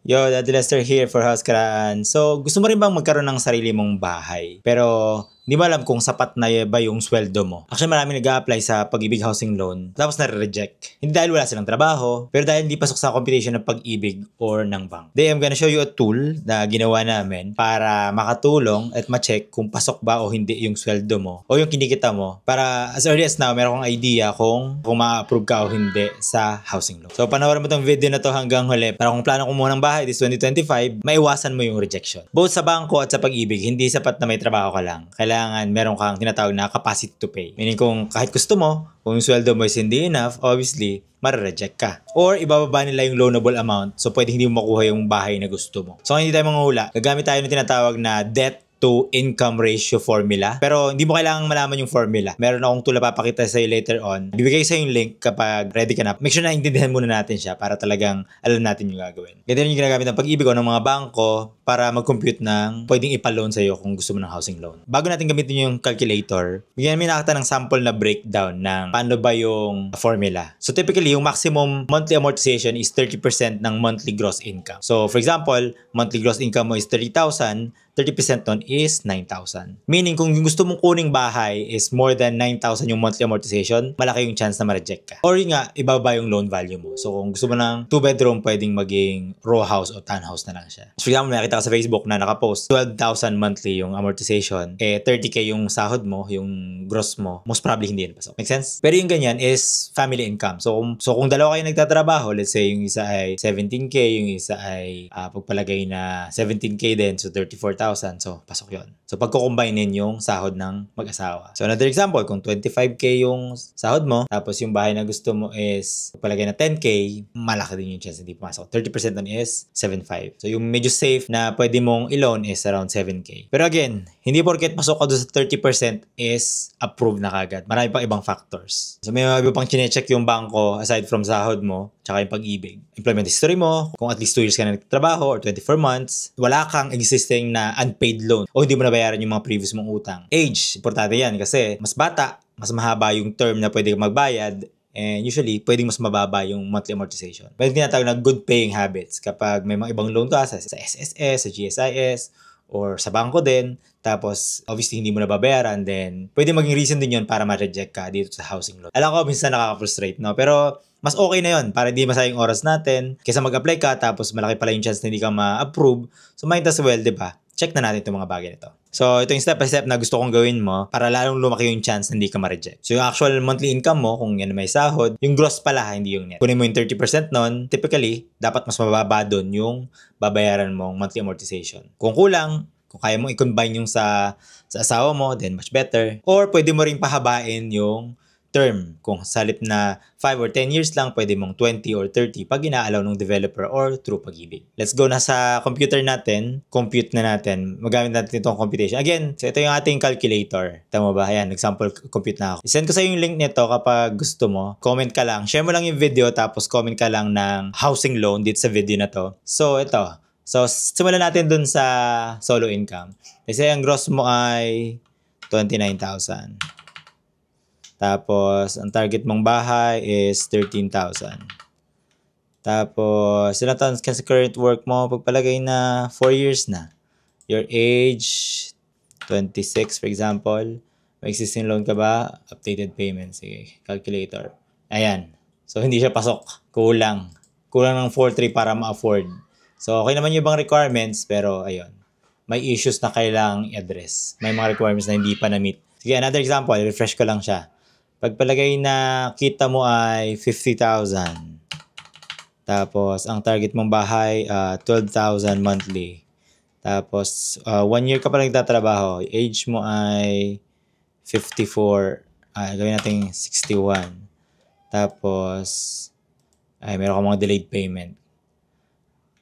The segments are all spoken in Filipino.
Yo, Daddy Lester here for House Karaan. So, gusto mo rin bang magkaroon ng sarili mong bahay? Pero, hindi mo alam kung sapat na ba yung sweldo mo. Actually, marami nag-a-apply sa Pag-ibig Housing Loan, tapos nare-reject. Hindi dahil wala silang trabaho, pero dahil hindi pasok sa competition ng Pag-ibig or ng bank. Today, I'm gonna show you a tool na ginawa namin para makatulong at ma-check kung pasok ba o hindi yung sweldo mo o yung kinikita mo. Para as early as now, meron kong idea kung ma-approve ka o hindi sa housing loan. So, panoorin mo tong video na to hanggang huli para kung plano ko muna ng bahay this 2025, maiwasan mo yung rejection. Both sa bangko at sa Pag-ibig, hindi sapat na may trabaho ka lang. Kailangan meron kang tinatawag na capacity to pay. Meaning kung kahit gusto mo, kung yung sweldo mo is hindi enough, obviously, mare-reject ka. Or ibababa nila yung loanable amount, so pwede hindi mo makuha yung bahay na gusto mo. So hindi tayo manghula, gagamit tayo ng tinatawag na debt to income ratio formula. Pero hindi mo kailangang malaman yung formula. Meron akong tool na papakita sa'yo later on. Bibigay sa'yo yung link kapag ready ka na. Make sure na intindihan muna natin siya para talagang alam natin yung gagawin. Ganyan yung ginagamit ng Pag-ibig o ng mga bangko para mag-compute ng pwedeng ipaloan sa'yo kung gusto mo ng housing loan. Bago natin gamitin yung calculator, bigyan namin nakita ng sample na breakdown ng paano ba yung formula. So typically, yung maximum monthly amortization is 30% ng monthly gross income. So for example, monthly gross income mo is 30,000, 30% nun is 9,000. Meaning, kung yung gusto mong kuning bahay is more than 9,000 yung monthly amortization, malaki yung chance na ma-reject ka. Or yun nga, ibaba yung loan value mo. So, kung gusto mo ng 2-bedroom, pwedeng maging row house o townhouse na lang siya. For example, nakita ka sa Facebook na nakapost 12,000 monthly yung amortization, 30K yung sahod mo, yung gross mo, most probably hindi yan pasok. Make sense? Pero yung ganyan is family income. So kung dalawa kayo nagtatrabaho, let's say yung isa ay 17K, yung isa ay pagpalagay na 17K din, so 34,000. So, pasok yon. So, pagkukumbainin yung sahod ng mag-asawa. So, another example, kung 25K yung sahod mo, tapos yung bahay na gusto mo is palagay na 10K, malaki din yung chance hindi pumasok. 30% nun is 7.5. So, yung medyo safe na pwede mong i-loan is around 7K. Pero again, hindi porket pasok ka doon sa 30% is approved na kagad. Marami pang ibang factors. So, may mga iba pang chinecheck yung bangko aside from sahod mo, tsaka yung Pag-ibig. Employment history mo, kung at least 2 years ka na nagtatrabaho or 24 months, wala kang existing na unpaid loan o hindi mo nabayaran yung mga previous mong utang. Age, importante yan kasi mas bata, mas mahaba yung term na pwede kang magbayad, and usually, pwedeng mas mababa yung monthly amortization. Pwede tinatawag na good paying habits kapag may mga ibang loan ka sa SSS, sa GSIS, or sa bangko din, tapos obviously hindi mo nababayaran, then pwede maging reason din yun para ma-reject ka dito sa housing loan. Alam ko, minsan nakaka-frustrate, no? Pero mas okay na yun para hindi masayang oras natin kaysa mag-apply ka tapos malaki pala yung chance na hindi ka ma-approve. So might as well, di ba? Check na natin itong mga bagay nito. So, ito yung step by step na gusto kong gawin mo para lalong lumaki yung chance na hindi ka ma-reject. So, yung actual monthly income mo, kung yan may sahod, yung gross pala, hindi yung net. Kunin mo yung 30% nun, typically, dapat mas mababa doon yung babayaran mong monthly amortization. Kung kulang, kung kaya mong i-combine yung sa asawa mo, then much better. Or pwede mo ring pahabain yung term. Kung sa halip na 5 or 10 years lang, pwede mong 20 or 30 pag inaalaw ng developer or through Pag-ibig. Let's go na sa computer natin. Compute na natin. Magamit natin itong computation. Again, so ito yung ating calculator. Tama ba? Ayan, example, compute na ako. Send ko sa yung link nito kapag gusto mo. Comment ka lang. Share mo lang yung video tapos comment ka lang ng housing loan dito sa video na to. So, ito. So, simulan natin dun sa solo income. Kasi ang gross mo ay 29,000. Tapos, ang target mong bahay is 13,000. Tapos, ilang taon ka sa current work mo? Pagpalagay na 4 years na. Your age, 26 for example. May existing loan ka ba? Updated payments. Sige, calculator. Ayan. So, hindi siya pasok. Kulang. Kulang ng 4.3 para ma-afford. So, okay naman yung ibang requirements, pero ayun. May issues na kailangang i-address. May mga requirements na hindi pa na-meet. Sige, another example. Refresh ko lang siya. Pagpalagay na kita mo ay 50,000. Tapos, ang target mong bahay, 12,000 monthly. Tapos, 1 year ka pa lang nagtatrabaho. Age mo ay 54. Gawin natin 61. Tapos, meron ka mga delayed payment.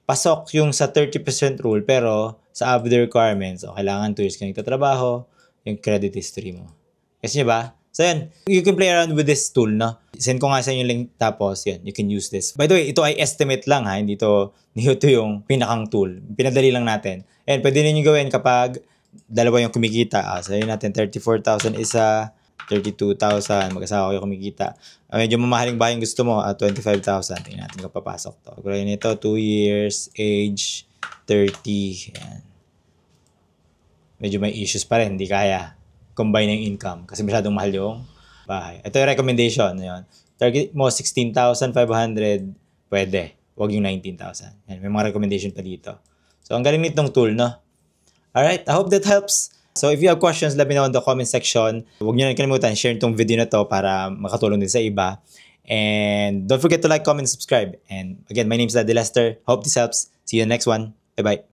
Pasok yung sa 30% rule, pero sa other requirements, kailangan 2 years ka nagtatrabaho, yung credit history mo. Kasi ba? So, yan. You can play around with this tool, no? Send ko nga sa inyo yung link, tapos, yan. You can use this. By the way, ito ay estimate lang, ha? Hindi ito yung pinakang tool. Pinadali lang natin. And pwede ninyo gawin kapag dalawa yung kumikita. So, yun natin, 34,000 isa, 32,000. Mag-asawa kayo kumikita. Medyo mamahaling bahay yung gusto mo, 25,000. Tingnan natin kung papasok to. Kaya nito, 2 years, age 30. Yan. Medyo may issues pa rin. Hindi kaya combine yung income kasi masyadong mahal yung bahay. Ito yung recommendation. Yun. Target mo 16,500. Pwede. Huwag yung 19,000. Yan. May mga recommendation pa dito. So, ang galing nitong tool, no? Alright, I hope that helps. So if you have questions, let me know in the comment section. Huwag nyo na kalimutan, share itong video na to para makatulong din sa iba. And don't forget to like, comment, subscribe. And again, my name is Daddy Lester. Hope this helps. See you in the next one. Bye-bye.